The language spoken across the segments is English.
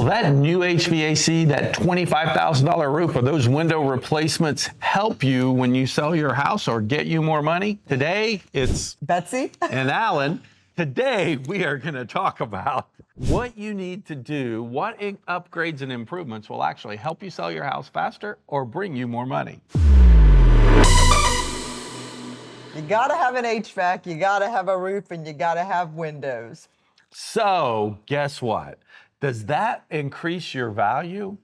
that new HVAC, that $25,000 roof, or those window replacements help you when you sell your house or get you more money? Today, it's Betsy and Alan. Today, we are going to talk about what you need to do, what upgrades and improvements will actually help you sell your house faster or bring you more money. You gotta have an HVAC, you gotta have a roof, and you gotta have windows. So guess what? Does that increase your value?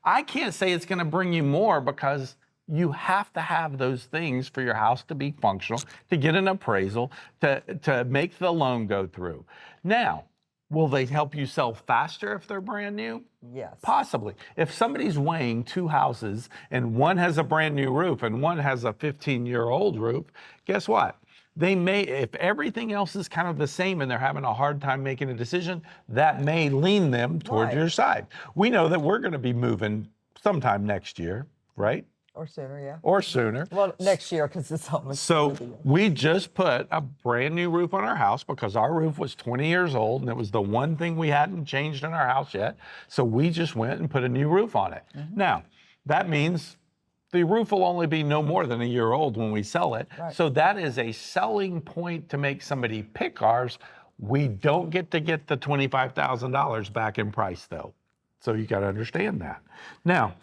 I can't say it's going to bring you more because you have to have those things for your house to be functional, to get an appraisal, to make the loan go through. Now, will they help you sell faster if they're brand new? Yes. Possibly. If somebody's weighing two houses and one has a brand new roof and one has a 15-year-old roof, guess what? They may, if everything else is kind of the same and they're having a hard time making a decision, that may lean them toward your side. We know that we're going to be moving sometime next year, right? Or sooner, yeah. Or sooner. Well, next year, because it's almost. So we just put a brand new roof on our house because our roof was 20 years old and it was the one thing we hadn't changed in our house yet. So we just went and put a new roof on it. Mm-hmm. Now, that means the roof will only be no more than a year old when we sell it. Right. So that is a selling point to make somebody pick ours. We don't get the $25,000 back in price though. So you got to understand that. Now,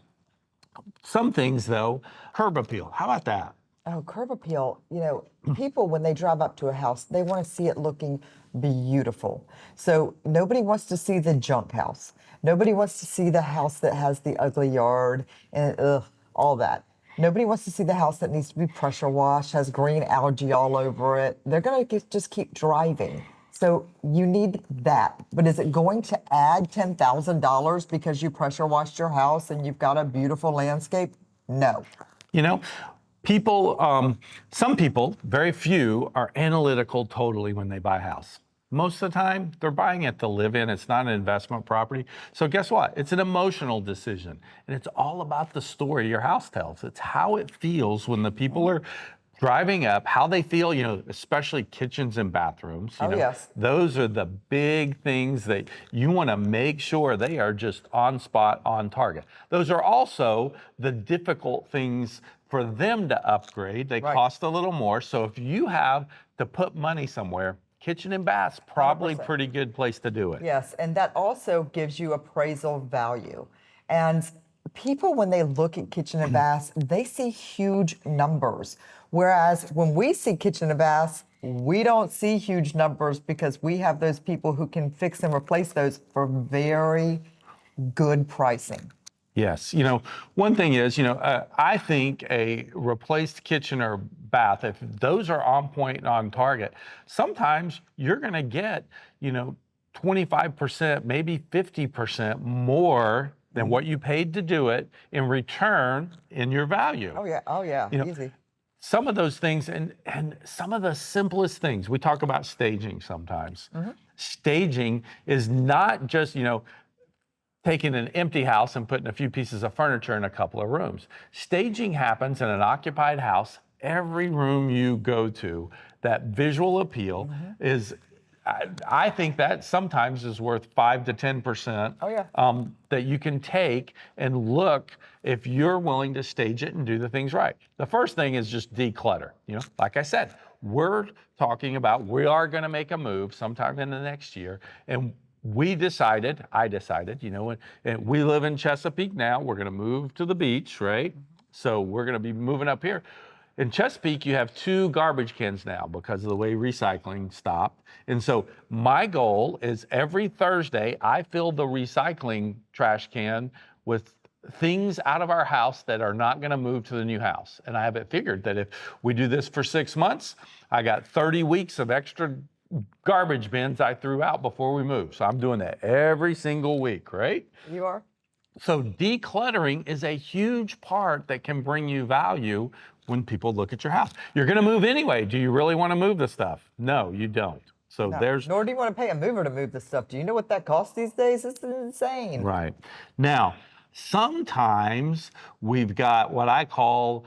some things though, curb appeal. How about that? Oh, curb appeal. You know, people, when they drive up to a house, they want to see it looking beautiful. So nobody wants to see the junk house. Nobody wants to see the house that has the ugly yard and all that. Nobody wants to see the house that needs to be pressure washed, has green algae all over it. They're going to just keep driving. So you need that. But is it going to add $10,000 because you pressure washed your house and you've got a beautiful landscape? No. You know, people, some people, very few, are analytical totally when they buy a house. Most of the time, they're buying it to live in. It's not an investment property. So guess what? It's an emotional decision. And it's all about the story your house tells. It's how it feels when the people are driving up, how they feel, you know, especially kitchens and bathrooms. You know, yes. Those are the big things that you want to make sure they are just on spot, on target. Those are also the difficult things for them to upgrade. They cost a little more. So if you have to put money somewhere, kitchen and bath's probably 100%. Pretty good place to do it. Yes, and that also gives you appraisal value. And people, when they look at kitchen and baths, they see huge numbers. Whereas when we see kitchen and baths, we don't see huge numbers because we have those people who can fix and replace those for very good pricing. Yes. You know, one thing is, you know, I think a replaced kitchen or bath, if those are on point and on target, sometimes you're going to get, you know, 25%, maybe 50% more than what you paid to do it in return in your value. Oh, yeah. You know, easy. Some of those things and some of the simplest things, we talk about staging sometimes. Mm-hmm. Staging is not just, you know, taking an empty house and putting a few pieces of furniture in a couple of rooms. Staging happens in an occupied house. Every room you go to, that visual appeal is, I think that sometimes is worth 5 to 10%. That you can take and look if you're willing to stage it and do the things right. The first thing is just declutter. You know, like I said, we're talking about, we are going to make a move sometime in the next year, and I decided, you know, and we live in Chesapeake now. We're going to move to the beach, right? So we're going to be moving up here. In Chesapeake, you have 2 garbage cans now because of the way recycling stopped. And so my goal is every Thursday, I fill the recycling trash can with things out of our house that are not going to move to the new house. And I have it figured that if we do this for 6 months, I got 30 weeks of extra garbage bins I threw out before we moved. So I'm doing that every single week, right? You are? So decluttering is a huge part that can bring you value when people look at your house. You're going to move anyway. Do you really want to move the stuff? No, you don't. So nor do you want to pay a mover to move the stuff. Do you know what that costs these days? It's insane. Right. Now, sometimes we've got what I call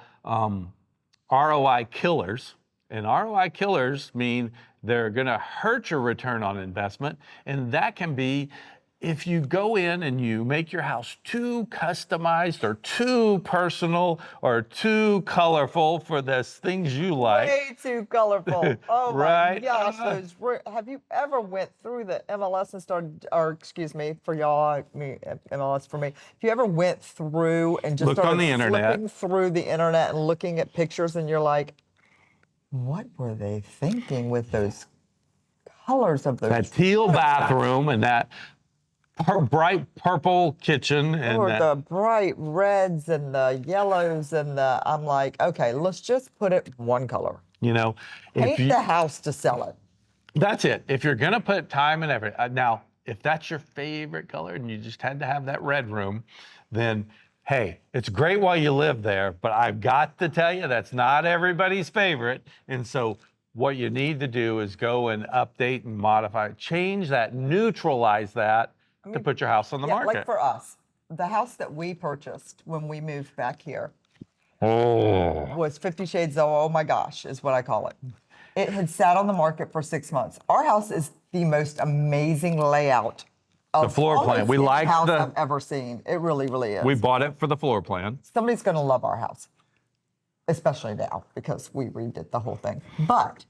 ROI killers. And ROI killers mean they're going to hurt your return on investment. And that can be if you go in and you make your house too customized or too personal or too colorful for the things you like. Way too colorful. Oh Right? my gosh, have you ever went through the MLS and started, or excuse me, for y'all, MLS for me. If you ever went through and just Looked on started the internet. flipping through the internet and looking at pictures and you're like, what were they thinking with those colors of those? That teal bathroom and that bright purple kitchen and Or that, the bright reds and the yellows and I'm like, okay, let's just put it one color. if Paint you, the house to sell it. that's it. If you're gonna put time and effort, now if that's your favorite color and you just had to have that red room, then hey, it's great while you live there, but I've got to tell you that's not everybody's favorite. And so what you need to do is go and update and modify, change that, neutralize that to put your house on the market. Like for us, the house that we purchased when we moved back here was 50 Shades of, oh my gosh, is what I call it. It had sat on the market for 6 months. Our house is the most amazing layout of The floor plan. We any like house the- I've ever seen. It really, really is. We bought it for the floor plan. Somebody's going to love our house, especially now because we redid the whole thing. But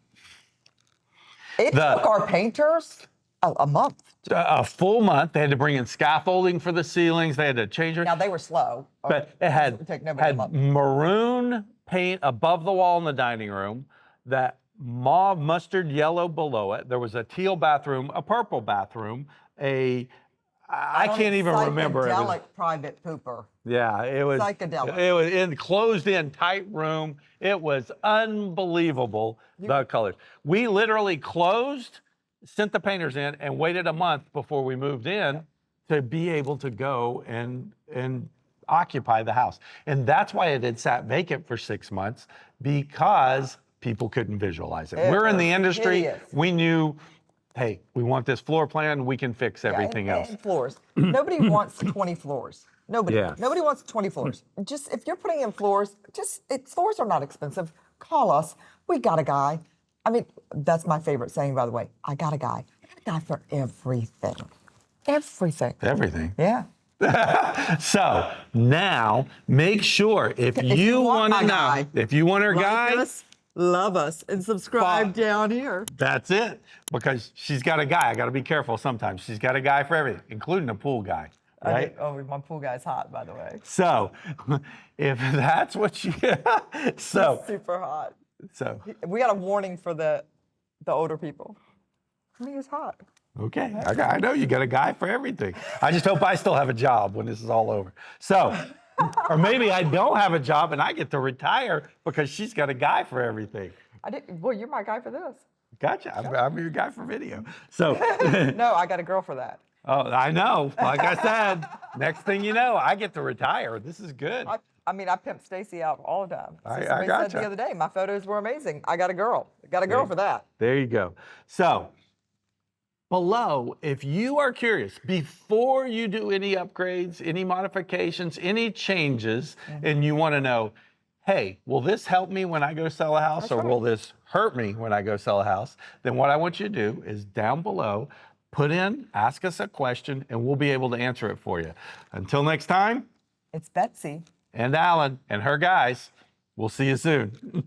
it took our painters a month. A full month. They had to bring in scaffolding for the ceilings. They had to change it. Now they were slow. But it would take nobody a had month. maroon paint above the wall in the dining room, that mauve mustard yellow below it. There was a teal bathroom, a purple bathroom, I can't even remember. It was, Psychedelic private pooper. yeah, it was Psychedelic. It was in closed in tight room. It was unbelievable, the colors. We literally closed, sent the painters in, and waited a month before we moved in to be able to go and occupy the house. And that's why it had sat vacant for 6 months, because people couldn't visualize it. We're in the industry. hideous. We knew, hey, we want this floor plan. We can fix everything else. And floors. Nobody wants 20 floors. Nobody. Yeah. Nobody wants 20 floors. Just if you're putting in floors, floors are not expensive. Call us. We got a guy. I mean, that's my favorite saying, by the way. I got a guy. I got a guy for everything. Everything. Everything. Yeah. So now make sure if you you want want to my know, guy, if you want her Like guy, us, love us, and subscribe down here. that's it. Because she's got a guy. I got to be careful sometimes. She's got a guy for everything, including a pool guy. Right? My pool guy's hot, by the way. So if that's what you, so Super hot. we got a warning for the older people. I mean, he's hot. okay. I know you got a guy for everything. I just hope I still have a job when this is all over. So, or maybe I don't have a job and I get to retire because she's got a guy for everything. Well, you're my guy for this. Gotcha. I'm your guy for video. So, No, I got a girl for that. oh, I know. Like I said, next thing you know, I get to retire. This is good. I mean, I pimp Stacy out all the time. I Somebody said gotcha. the other day, my photos were amazing. I got a girl. Got a girl for that. There you go. So, below, if you are curious, before you do any upgrades, any modifications, any changes, and you want to know, hey, will this help me when I go sell a house, or will this hurt me when I go sell a house? Then what I want you to do is down below, ask us a question, and we'll be able to answer it for you. Until next time, It's Betsy. and Alan and her guys, we'll see you soon.